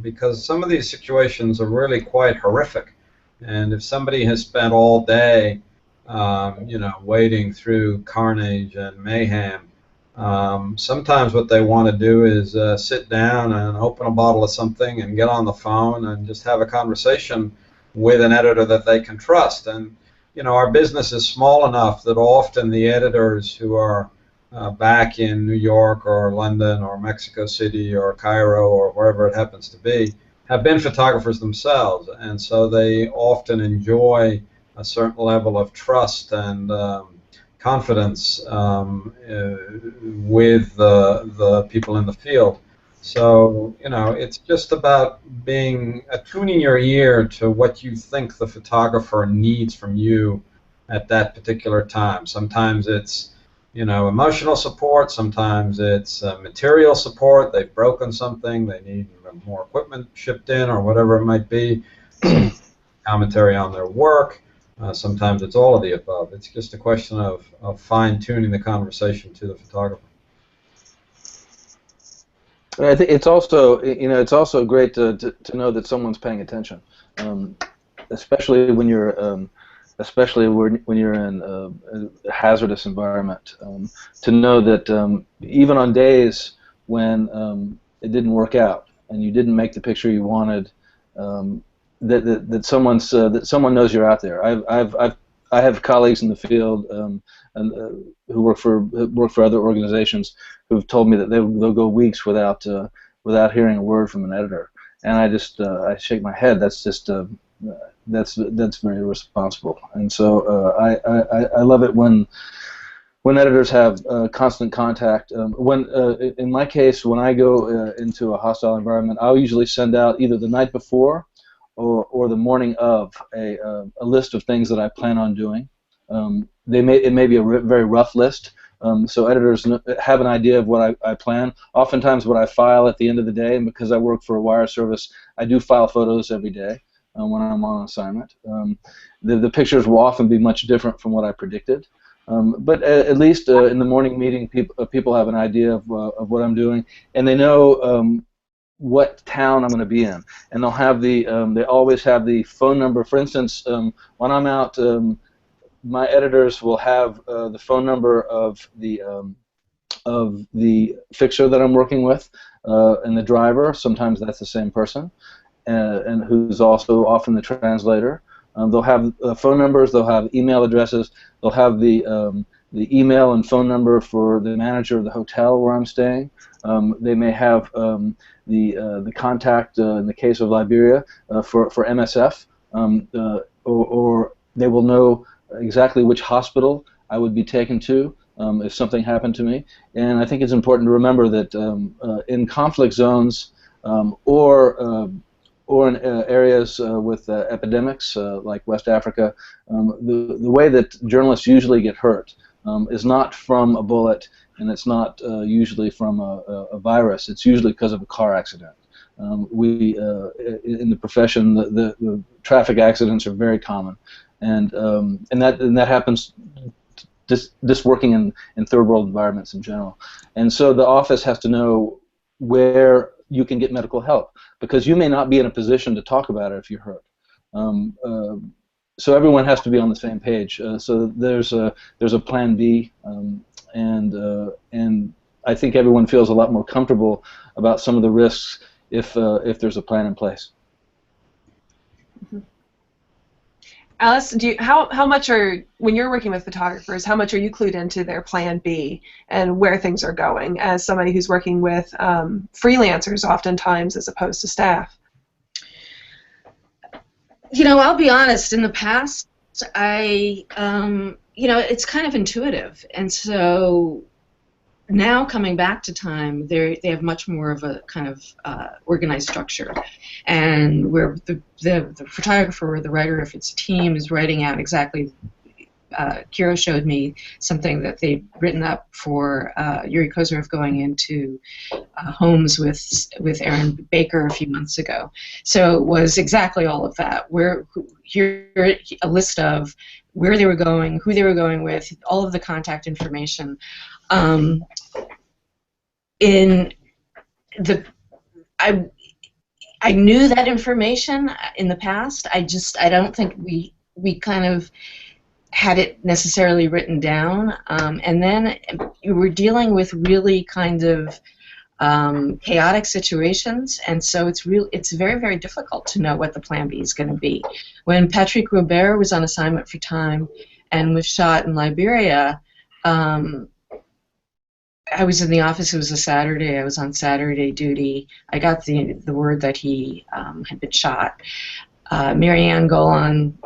because some of these situations are really quite horrific. And if somebody has spent all day wading through carnage and mayhem, sometimes what they want to do is sit down and open a bottle of something and get on the phone and just have a conversation with an editor that they can trust. And our business is small enough that often the editors who are back in New York or London or Mexico City or Cairo or wherever it happens to be have been photographers themselves, and so they often enjoy a certain level of trust and confidence with the people in the field. So, it's just about attuning your ear to what you think the photographer needs from you at that particular time. Sometimes it's, emotional support. Sometimes it's material support. They've broken something. They need more equipment shipped in or whatever it might be. Commentary on their work. Sometimes it's all of the above. It's just a question of fine-tuning the conversation to the photographer. I think it's also great to know that someone's paying attention, especially when you're in a hazardous environment. To know that even on days when it didn't work out and you didn't make the picture you wanted, that someone knows you're out there. I have colleagues in the field who work for other organizations who've told me that they'll go weeks without hearing a word from an editor, and I shake my head. That's just that's very irresponsible. And so I love it when editors have constant contact. In my case, when I go into a hostile environment, I'll usually send out either the night before or the morning of a list of things that I plan on doing. It may be a very rough list, so editors have an idea of what I plan. Oftentimes what I file at the end of the day, and because I work for a wire service, I do file photos every day when I'm on assignment. The pictures will often be much different from what I predicted. But at least in the morning meeting, people have an idea of what I'm doing, and they know what town I'm going to be in, and they'll have they always have the phone number. For instance, when I'm out, my editors will have the phone number of the fixer that I'm working with, and the driver. Sometimes that's the same person, and who's also often the translator. They'll have phone numbers. They'll have email addresses. They'll have the email and phone number for the manager of the hotel where I'm staying. They may have the contact in the case of Liberia for MSF, or they will know exactly which hospital I would be taken to if something happened to me. And I think it's important to remember that in conflict zones or in areas with epidemics like West Africa, the way that journalists usually get hurt is not from a bullet, and it's not usually from a virus. It's usually because of a car accident. In the profession, the traffic accidents are very common, and that happens just working in third world environments in general. And so the office has to know where you can get medical help, because you may not be in a position to talk about it if you're hurt. So everyone has to be on the same page. So there's a plan B, and I think everyone feels a lot more comfortable about some of the risks if there's a plan in place. Mm-hmm. Alice, how much when you're working with photographers, how much are you clued into their plan B and where things are going, as somebody who's working with freelancers oftentimes as opposed to staff? I'll be honest, in the past, it's kind of intuitive, and so now coming back to time, they have much more of a kind of organized structure, and where the photographer or the writer, if it's a team, is writing out exactly. Kiro showed me something that they'd written up for Yuri Kozyrev going into homes with Aaron Baker a few months ago. So it was exactly all of that. Here a list of where they were going, who they were going with, all of the contact information. I knew that information in the past. I don't think we kind of had it necessarily written down, and then you were dealing with really kind of chaotic situations, and so it's very, very difficult to know what the plan B is going to be. When Patrick Robert was on assignment for Time and was shot in Liberia, I was in the office. It was a Saturday. I was on Saturday duty. I got the word that he had been shot. Marianne Golan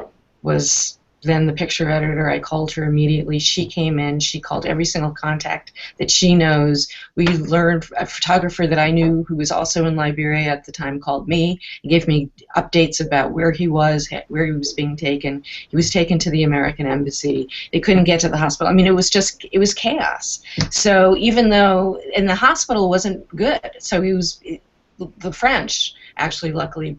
was then the picture editor. I called her immediately. She came in. She called every single contact that she knows. We learned a photographer that I knew who was also in Liberia at the time called me. He gave me updates about where he was being taken. He was taken to the American Embassy. They couldn't get to the hospital. I mean, it was chaos. So even though, and the hospital wasn't good, so the French actually luckily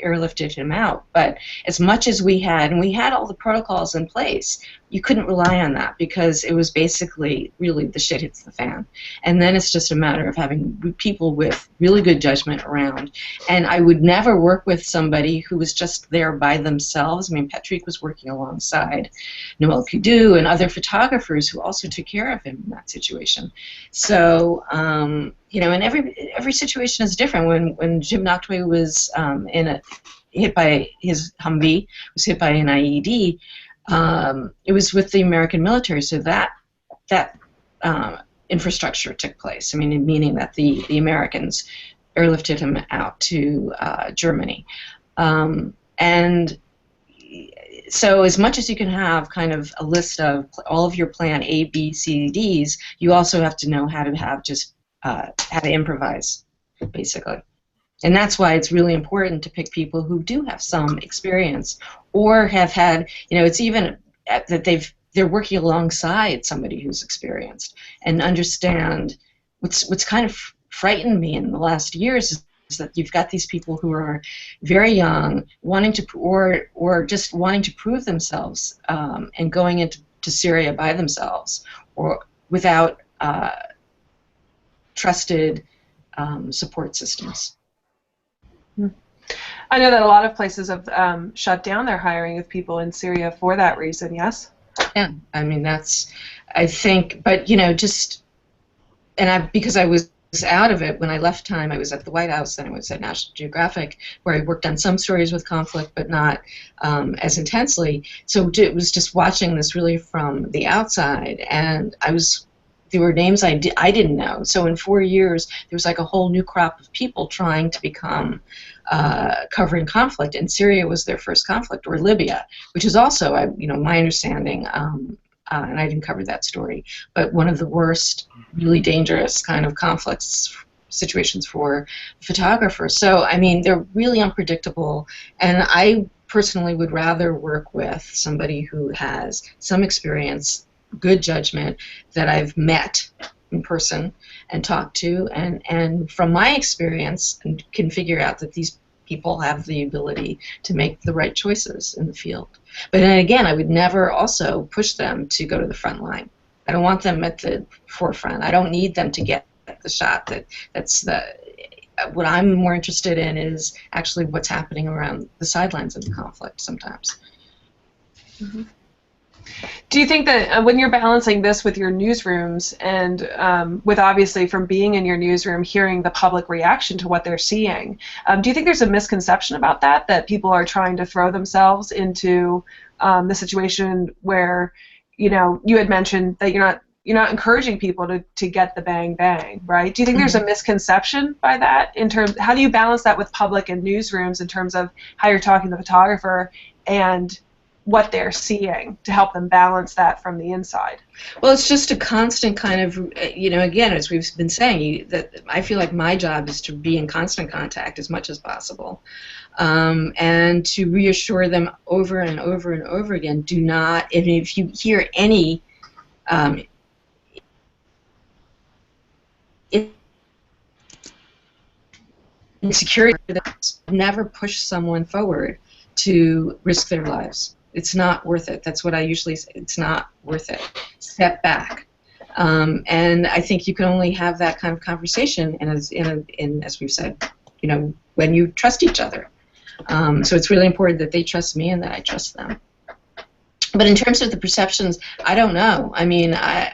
airlifted him out, but as much as we had, and we had all the protocols in place, you couldn't rely on that, because it was basically really the shit hits the fan. And then it's just a matter of having people with really good judgment around. And I would never work with somebody who was just there by themselves. I mean, Patrick was working alongside Noel Kidou and other photographers who also took care of him in that situation. So, and every situation is different. When Jim Nachtwey was in hit by his Humvee was hit by an IED. It was with the American military, so that infrastructure took place. I mean, meaning that the Americans airlifted him out to Germany, and so as much as you can have kind of a list of all of your plan A, B, C, Ds, you also have to know how to have just how to improvise, basically. And that's why it's really important to pick people who do have some experience or have had, it's even that they're working alongside somebody who's experienced and understand what's kind of frightened me in the last years is that you've got these people who are very young, wanting to or just wanting to prove themselves and going into Syria by themselves or without trusted support systems. I know that a lot of places have shut down their hiring of people in Syria for that reason, yes? Yeah, I mean, I think, but, because I was out of it when I left time, I was at the White House and I was at National Geographic, where I worked on some stories with conflict, but not as intensely. So it was just watching this really from the outside, and there were names I didn't know. So in 4 years, there was like a whole new crop of people trying to become covering conflict, and Syria was their first conflict, or Libya, which is also, my understanding, and I didn't cover that story, but one of the worst, really dangerous kind of conflicts situations for photographers. So, I mean, they're really unpredictable, and I personally would rather work with somebody who has some experience, good judgment, that I've met in person and talked to, and from my experience can figure out that these people have the ability to make the right choices in the field. But then again, I would never also push them to go to the front line. I don't want them at the forefront. I don't need them to get the shot. What I'm more interested in is actually what's happening around the sidelines of the conflict sometimes. Mm-hmm. Do you think that when you're balancing this with your newsrooms and with obviously from being in your newsroom hearing the public reaction to what they're seeing, do you think there's a misconception about that people are trying to throw themselves into the situation where, you had mentioned that you're not encouraging people to get the bang bang, right? Do you think there's a misconception by that in terms, how do you balance that with public and newsrooms in terms of how you're talking to the photographer and what they're seeing to help them balance that from the inside? Well, it's just a constant kind of, again, as we've been saying, that I feel like my job is to be in constant contact as much as possible, and to reassure them over and over and over again, do not, and if you hear any insecurity, never push someone forward to risk their lives. It's not worth it. That's what I usually say. It's not worth it. Step back. And I think you can only have that kind of conversation as we've said, when you trust each other. So it's really important that they trust me and that I trust them. But in terms of the perceptions, I don't know. I mean, I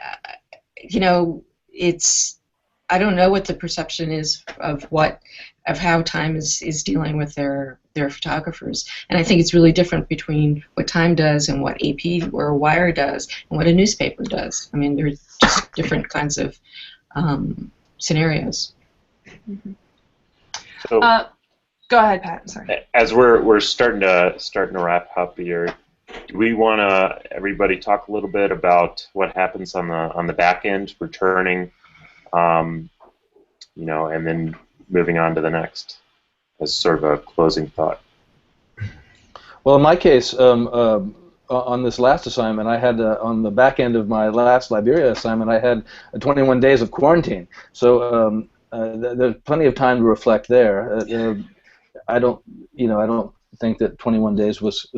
don't know what the perception is of how Time is dealing with their photographers, and I think it's really different between what Time does and what AP or Wire does and what a newspaper does. I mean, there's just different kinds of scenarios. Mm-hmm. So, go ahead, Pat. I'm sorry. As we're starting to wrap up here, do we want to everybody talk a little bit about what happens on the back end, returning, and then moving on to the next as sort of a closing thought? Well, in my case, on this last assignment, I had on the back end of my last Liberia assignment, I had 21 days of quarantine. So there's plenty of time to reflect there. I don't think that 21 days was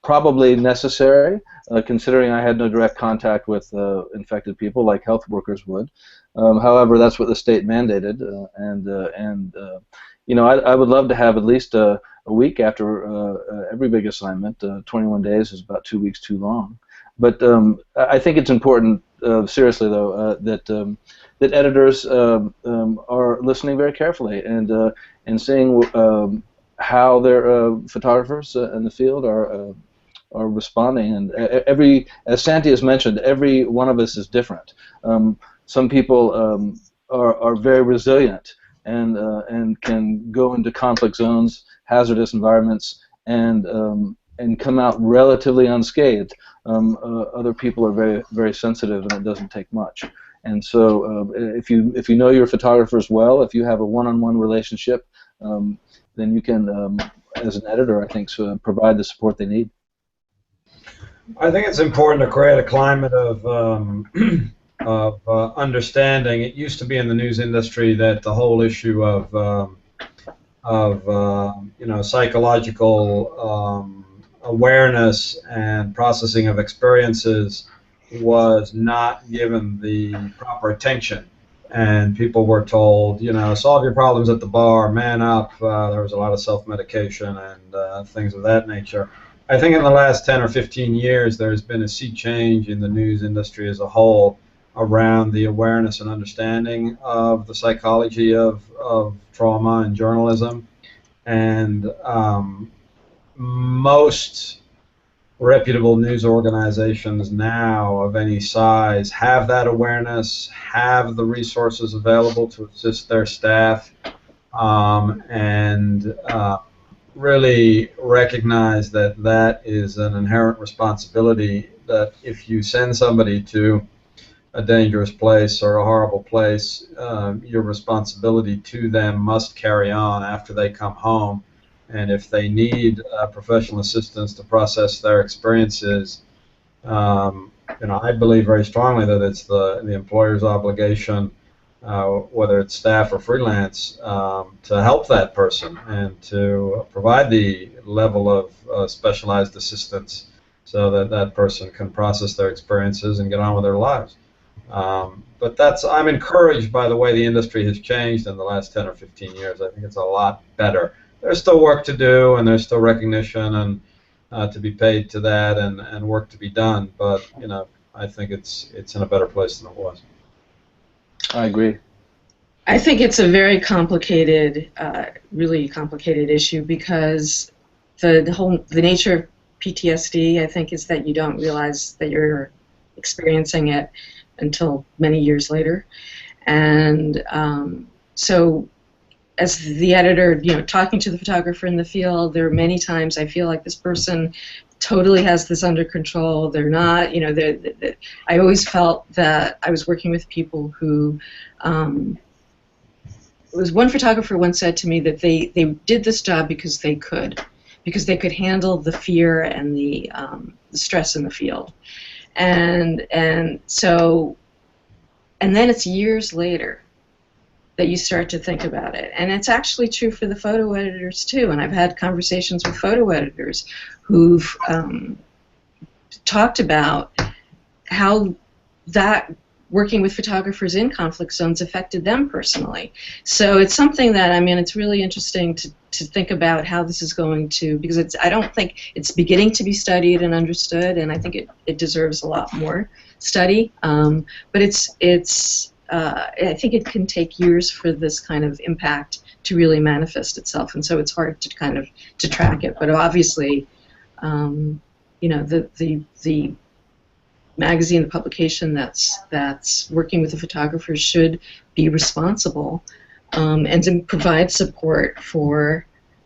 probably necessary, considering I had no direct contact with infected people like health workers would. However, that's what the state mandated, I would love to have at least a week after every big assignment. 21 days is about 2 weeks too long. But I think it's important, seriously though, that editors are listening very carefully and seeing how their photographers in the field are responding. And as Santi has mentioned, every one of us is different. Some people are very resilient and can go into conflict zones, hazardous environments, and come out relatively unscathed. Other people are very, very sensitive, and it doesn't take much. And so, if you know your photographers well, if you have a one-on-one relationship, then you can, as an editor, I think, provide the support they need. I think it's important to create a climate of understanding. It used to be in the news industry that the whole issue of psychological awareness and processing of experiences was not given the proper attention, and people were told, solve your problems at the bar, man up. There was a lot of self-medication and things of that nature. I think in the last 10 or 15 years there's been a sea change in the news industry as a whole around the awareness and understanding of the psychology of trauma and journalism. And most reputable news organizations now of any size have that awareness, have the resources available to assist their staff, and really recognize that that is an inherent responsibility, that if you send somebody to a dangerous place or a horrible place, your responsibility to them must carry on after they come home. And if they need professional assistance to process their experiences, I believe very strongly that it's the employer's obligation, whether it's staff or freelance, to help that person and to provide the level of specialized assistance so that that person can process their experiences and get on with their lives. But I'm encouraged by the way the industry has changed in the last 10 or 15 years. I think it's a lot better. There's still work to do, and there's still recognition and to be paid to that, and work to be done. But I think it's in a better place than it was. I agree. I think it's a very complicated, really complicated issue, because the nature of PTSD, I think, is that you don't realize that you're experiencing it until many years later. And so, as the editor, talking to the photographer in the field, there are many times I feel like this person totally has this under control. They're not, I always felt that I was working with people who, it was one photographer once said to me that they did this job because they could handle the fear and the stress in the field. And then it's years later that you start to think about it. And it's actually true for the photo editors too. And I've had conversations with photo editors who've talked about how that working with photographers in conflict zones affected them personally. So it's something that, it's really interesting to think about how this is going to, because I don't think it's beginning to be studied and understood, and I think it deserves a lot more study. But I think it can take years for this kind of impact to really manifest itself, and so it's hard to kind of to track it. But obviously, the magazine, the publication that's working with the photographers should be responsible and to provide support for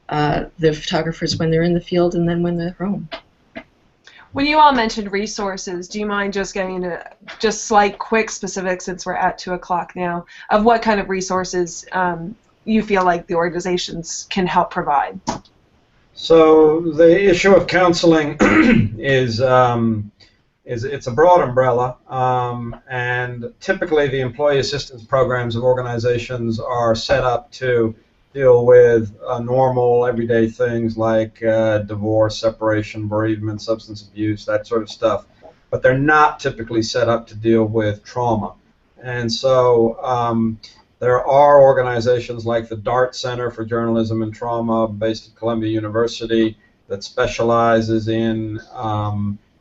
the photographers when they're in the field and then when they're home. When you all mentioned resources, do you mind just getting into just slight quick specifics, since we're at 2 o'clock now, of what kind of resources you feel like the organizations can help provide? So the issue of counseling is it's a broad umbrella, and typically the employee assistance programs of organizations are set up to deal with normal, everyday things like divorce, separation, bereavement, substance abuse, that sort of stuff. But they're not typically set up to deal with trauma. And so there are organizations like the DART Center for Journalism and Trauma, based at Columbia University, that specializes in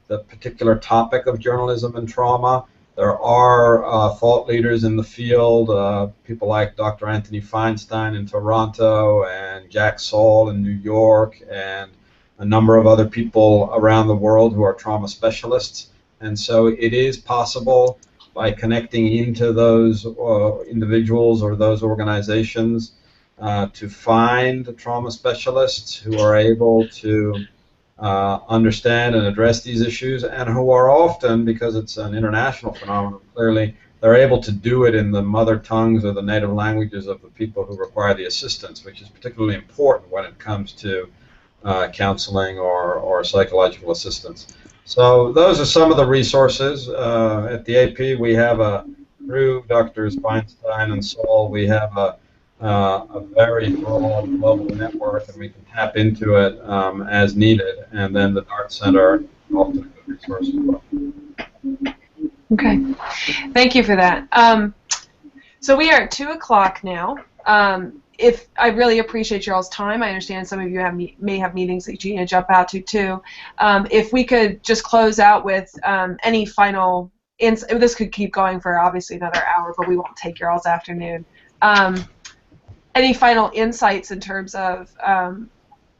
the particular topic of journalism and trauma. There are thought leaders in the field, people like Dr. Anthony Feinstein in Toronto and Jack Saul in New York, and a number of other people around the world who are trauma specialists. And so it is possible, by connecting into those individuals or those organizations, to find trauma specialists who are able to understand and address these issues, and who are often, because it's an international phenomenon, clearly, they're able to do it in the mother tongues or the native languages of the people who require the assistance, which is particularly important when it comes to counseling or psychological assistance. So those are some of the resources. At the AP, we have through Drs. Feinstein and Saul, we have a very broad global network, and we can tap into it as needed. And then the Dart Center is often a good resource as well. Okay, thank you for that. So we are at 2 o'clock now. If I really appreciate y'all's time. I understand some of you may have meetings that you need to jump out to too. If we could just close out with any final this could keep going for obviously another hour, but we won't take y'all's afternoon. Any final insights in terms of,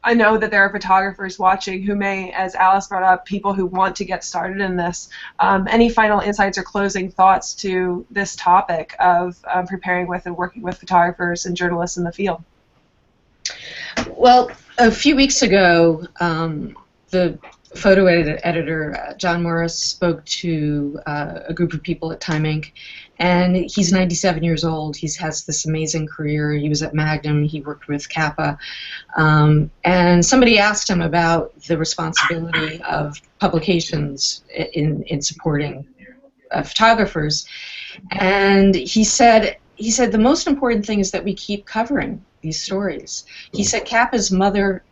I know that there are photographers watching who may, as Alice brought up, people who want to get started in this. Any final insights or closing thoughts to this topic of preparing with and working with photographers and journalists in the field? Well, a few weeks ago, the photo editor, John Morris, spoke to a group of people at Time Inc., and he's 97 years old. He has this amazing career. He was at Magnum. He worked with Kappa. And somebody asked him about the responsibility of publications in supporting photographers. And he said the most important thing is that we keep covering these stories. He said Kappa's mother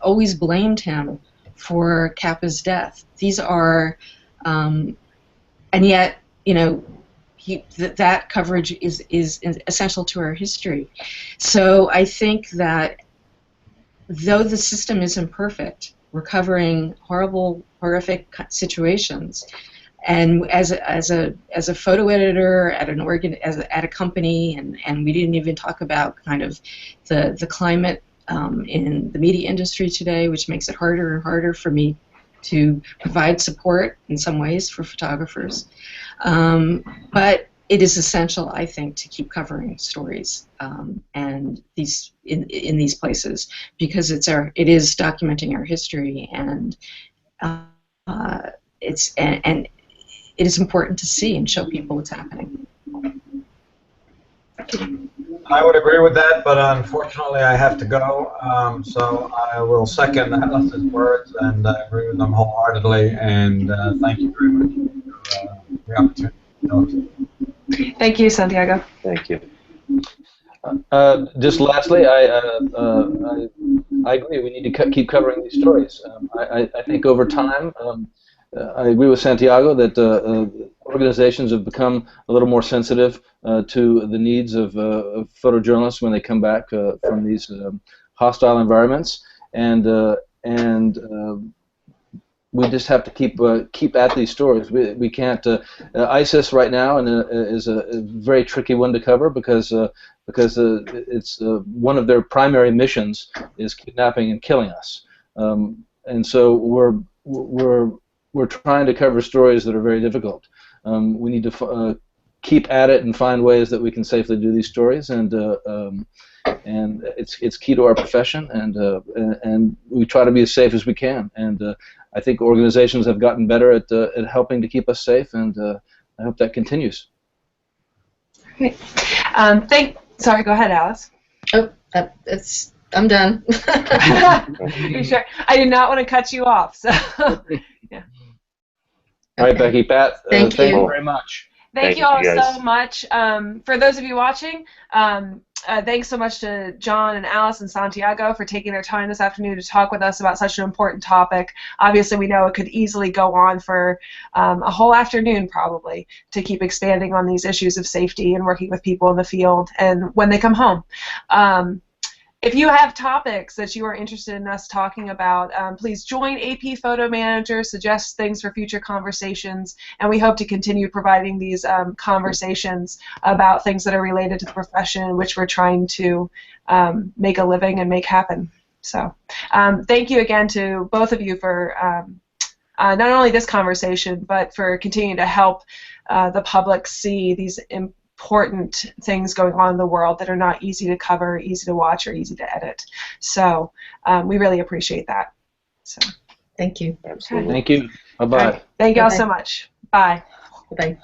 always blamed him for Kappa's death. These are, and yet, you know, that coverage is essential to our history. So I think that though the system isn't perfect, we're covering horrific situations. And as a photo editor at at a company, and we didn't even talk about kind of the climate in the media industry today, which makes it harder and harder for me to provide support in some ways for photographers. But it is essential, I think, to keep covering stories and these in these places, because it is documenting our history, and it is important to see and show people what's happening. I would agree with that, but unfortunately I have to go. So I will second Alice's words, and I agree with them wholeheartedly. And thank you very much for the opportunity. Thank you, Santiago. Thank you. Just lastly, I agree. We need to keep covering these stories. I think over time, I agree with Santiago that organizations have become a little more sensitive to the needs of photojournalists when they come back from these hostile environments, and we just have to keep at these stories. We can't. ISIS right now is a very tricky one to cover because it's one of their primary missions is kidnapping and killing us, and so we're trying to cover stories that are very difficult. We need to keep at it and find ways that we can safely do these stories, and it's key to our profession, and we try to be as safe as we can. And I think organizations have gotten better at helping to keep us safe, and I hope that continues. Okay. Sorry, go ahead, Alice. Oh, I'm done. You sure? I did not want to cut you off. So, yeah. All right, Becky, Pat, thank you very much. Thank you all so much. For those of you watching, thanks so much to John and Alice and Santiago for taking their time this afternoon to talk with us about such an important topic. Obviously, we know it could easily go on for a whole afternoon, probably, to keep expanding on these issues of safety and working with people in the field and when they come home. If you have topics that you are interested in us talking about, please join AP Photo Manager, suggest things for future conversations, and we hope to continue providing these conversations about things that are related to the profession in which we're trying to make a living and make happen. So thank you again to both of you for not only this conversation, but for continuing to help the public see these important things going on in the world that are not easy to cover, easy to watch, or easy to edit. So we really appreciate that. So Thank you. Absolutely. Thank you. Bye-bye. thank you all Bye-bye. so much. Bye. Bye.